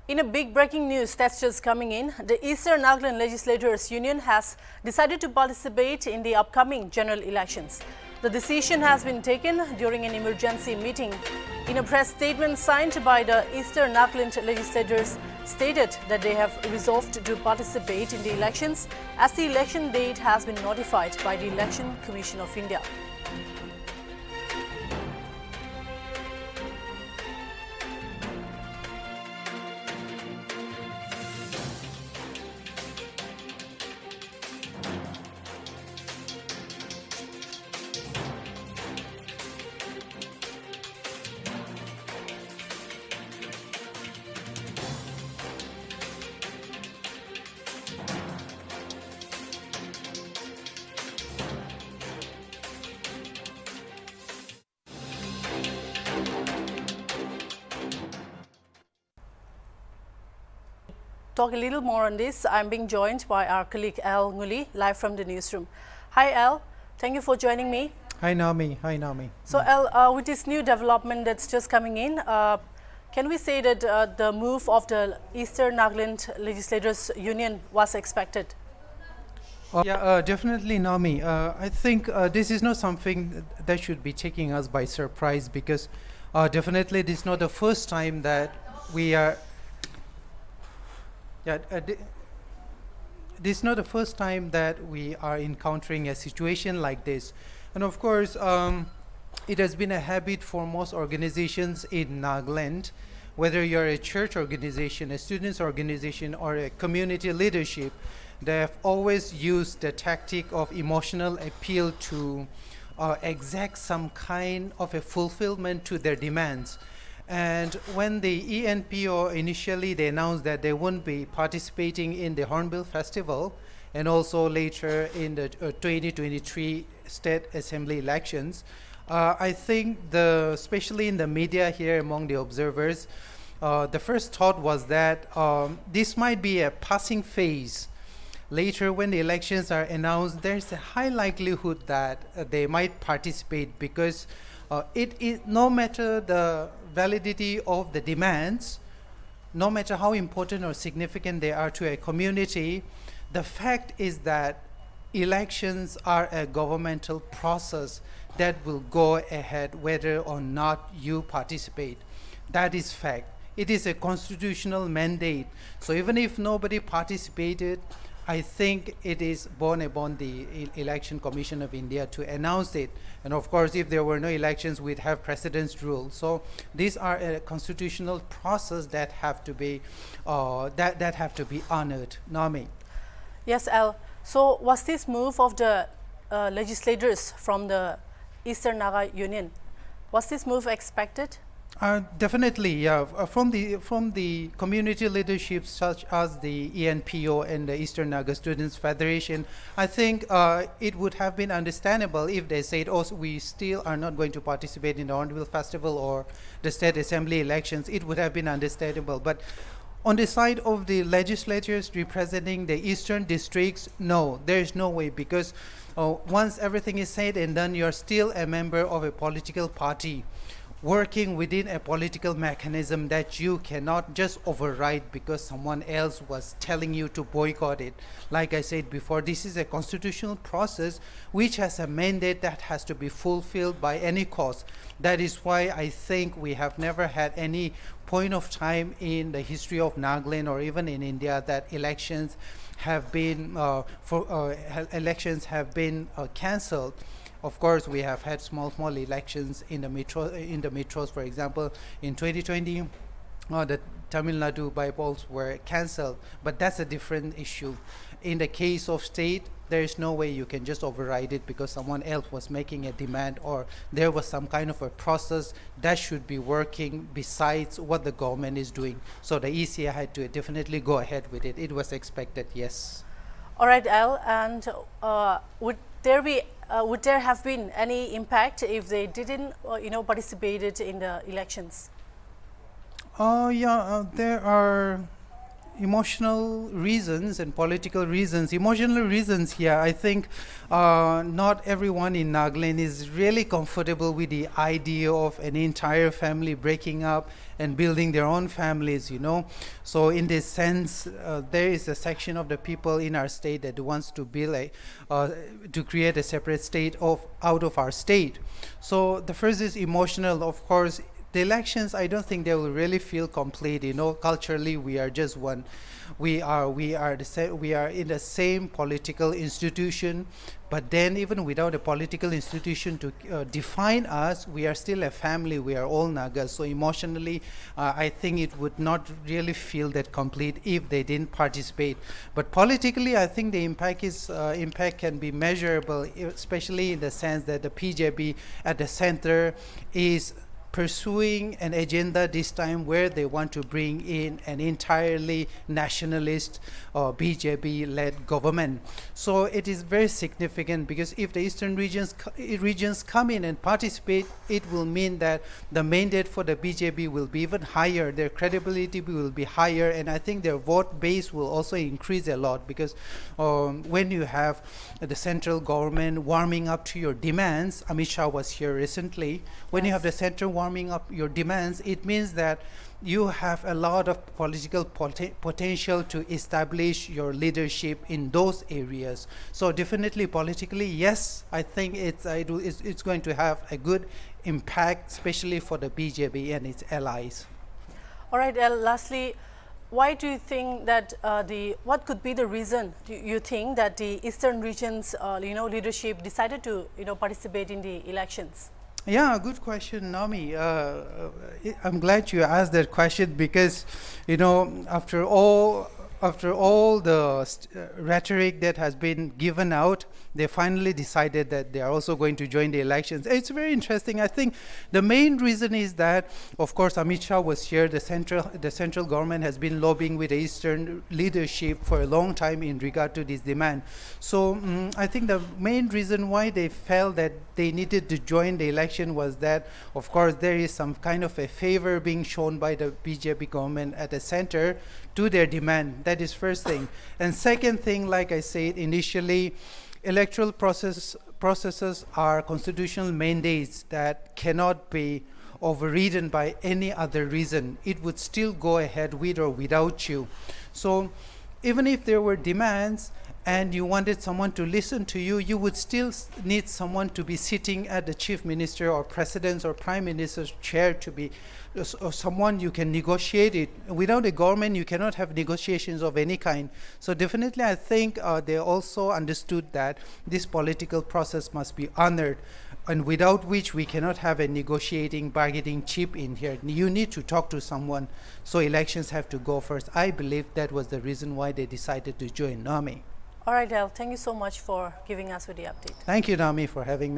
In a big breaking news that's just coming in, the Eastern Nagaland Legislators Union has decided to participate in the upcoming general elections. The decision has been taken during an emergency meeting. In a press statement signed by the Eastern Nagaland legislators stated that they have resolved to participate in the elections as the election date has been notified by the Election Commission of India. Talk a little more on this. I'm being joined by our colleague Al Nguli, live from the newsroom. Hi Al, thank you for joining me. Hi Naomi. Hi Naomi. So Al, with this new development that's just coming in, can we say that the move of the Eastern Nagaland Legislators Union was expected? Definitely Naomi. I think this is not something that should be taking us by surprise because definitely this is not the first time that we are this is not the first time that we are encountering a situation like this. And of course, it has been a habit for most organizations in Nagaland, whether you're a church organization, a students organization, or a community leadership, they have always used the tactic of emotional appeal to exact some kind of a fulfillment to their demands. And when the ENPO initially they announced that they wouldn't be participating in the Hornbill Festival and also later in the 2023 State Assembly elections, I think especially in the media here among the observers, the first thought was that this might be a passing phase. Later when the elections are announced, there's a high likelihood that they might participate because it is no matter the validity of the demands, no matter how important or significant they are to a community, the fact is that elections are a governmental process that will go ahead whether or not you participate. That is fact. It is a constitutional mandate. So even if nobody participated, I think it is borne upon the Election Commission of India to announce it. And of course, if there were no elections, we'd have precedence rule. So these are a constitutional process that have to be that have to be honored. Naomi. Yes, Al. So was this move of the legislators from the Eastern Naga Union, was this move expected? Definitely, yeah. From the community leadership such as the ENPO and the Eastern Naga Students Federation, I think it would have been understandable if they said, oh, we still are not going to participate in the Hornbill Festival or the State Assembly elections. It would have been understandable. But on the side of the legislators representing the Eastern districts, no, there is no way because once everything is said and done, you're still a member of a political party, working within a political mechanism that you cannot just override because someone else was telling you to boycott it. Like I said before, this is a constitutional process which has a mandate that has to be fulfilled by any cost. That is why I think we have never had any point of time in the history of Nagaland or even in India that elections have been cancelled. Of course, we have had small elections in the metros. For example, in 2020, the Tamil Nadu by-polls were cancelled, but that's a different issue. In the case of state, there is no way you can just override it because someone else was making a demand or there was some kind of a process that should be working besides what the government is doing. So the ECA had to definitely go ahead with it. It was expected, yes. All right, Al, and would there have been any impact if they didn't, participated in the elections? There are emotional reasons and political reasons. Emotional reasons, yeah, I think not everyone in Nagaland is really comfortable with the idea of an entire family breaking up and building their own families, you know. So in this sense, there is a section of the people in our state that wants to build to create a separate state out of our state. So the first is emotional, of course. The elections, I don't think they will really feel complete. You know, culturally, we are just one. We are in the same political institution, but then even without a political institution to define us, we are still a family. We are all Nagas. So emotionally, I think it would not really feel that complete if they didn't participate. But politically, I think the impact can be measurable, especially in the sense that the PJB at the center is pursuing an agenda this time where they want to bring in an entirely nationalist BJP-led government. So it is very significant, because if the eastern regions come in and participate, it will mean that the mandate for the BJP will be even higher, their credibility will be higher, and I think their vote base will also increase a lot, because when you have the central government warming up to your demands, Amit Shah was here recently, when you have the central warming up your demands, it means that you have a lot of political potential to establish your leadership in those areas. So definitely politically, yes, I think it's going to have a good impact, especially for the BJP and its allies. All right, lastly, why do you think that what could be the reason do you think that the eastern regions leadership decided to participate in the elections? Yeah, good question, Nami. I'm glad you asked that question, because, after all the rhetoric that has been given out, they finally decided that they are also going to join the elections. It's very interesting. I think the main reason is that, of course, Amit Shah was here. The central government has been lobbying with the Eastern leadership for a long time in regard to this demand. So I think the main reason why they felt that they needed to join the election was that, of course, there is some kind of a favor being shown by the BJP government at the center to their demand. That is first thing. And second thing, like I said initially, electoral processes are constitutional mandates that cannot be overridden by any other reason. It would still go ahead with or without you. So even if there were demands and you wanted someone to listen to you, you would still need someone to be sitting at the chief minister or president's or prime minister's chair to be or someone you can negotiate it. Without a government, you cannot have negotiations of any kind. So definitely, I think they also understood that this political process must be honored, and without which we cannot have a negotiating, bargaining chip in here. You need to talk to someone, so elections have to go first. I believe that was the reason why they decided to join NAMI. All right, El, thank you so much for giving us with the update. Thank you, Nami, for having me.